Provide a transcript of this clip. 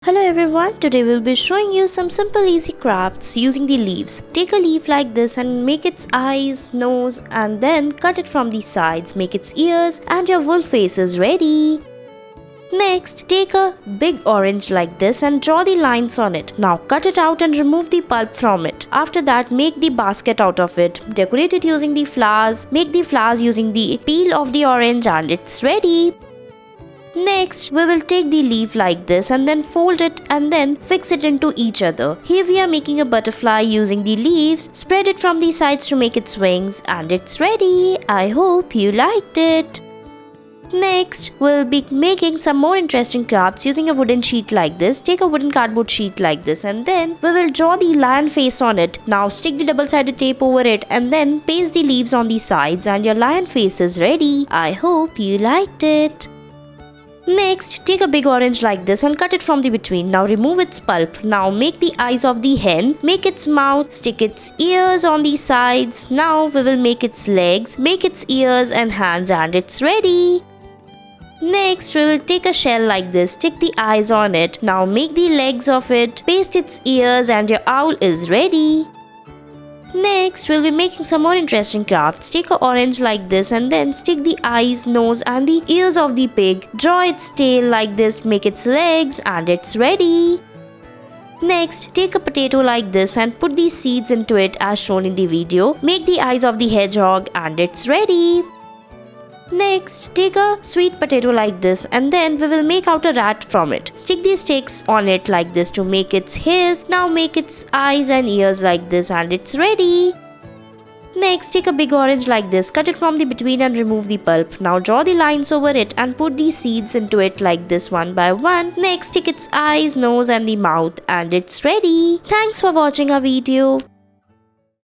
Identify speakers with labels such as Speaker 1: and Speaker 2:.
Speaker 1: Hello everyone, today we'll be showing you some simple easy crafts using the leaves. Take a leaf like this and make its eyes, nose and then cut it from the sides, make its ears and your wolf face is ready. Next, take a big orange like this and draw the lines on it. Now cut it out and remove the pulp from it. After that, make the basket out of it. Decorate it using the flowers. Make the flowers using the peel of the orange and it's ready. Next, we will take the leaf like this and then fold it and then fix it into each other. Here we are making a butterfly using the leaves. Spread it from the sides to make its wings and it's ready. I hope you liked it. Next, we'll be making some more interesting crafts using a wooden sheet like this. Take a wooden cardboard sheet like this and then we will draw the lion face on it. Now stick the double-sided tape over it and then paste the leaves on the sides and your lion face is ready. I hope you liked it. Next, take a big orange like this and cut it from the between. Now remove its pulp. Now make the eyes of the hen. Make its mouth. Stick its ears on the sides. Now we will make its legs. Make its ears and hands and it's ready. Next, we will take a shell like this. Stick the eyes on it. Now make the legs of it. Paste its ears and your owl is ready. Next, we'll be making some more interesting crafts. Take an orange like this and then stick the eyes, nose and the ears of the pig. Draw its tail like this, make its legs and it's ready. Next, take a potato like this and put the seeds into it as shown in the video. Make the eyes of the hedgehog and it's ready. Next, take a sweet potato like this and then we will make out a rat from it. Stick the sticks on it like this to make its hairs. Now make its eyes and ears like this and it's ready. Next, take a big orange like this, cut it from the between and remove the pulp. Now draw the lines over it and put the seeds into it like this one by one. Next, stick its eyes, nose and the mouth and it's ready. Thanks for watching our video.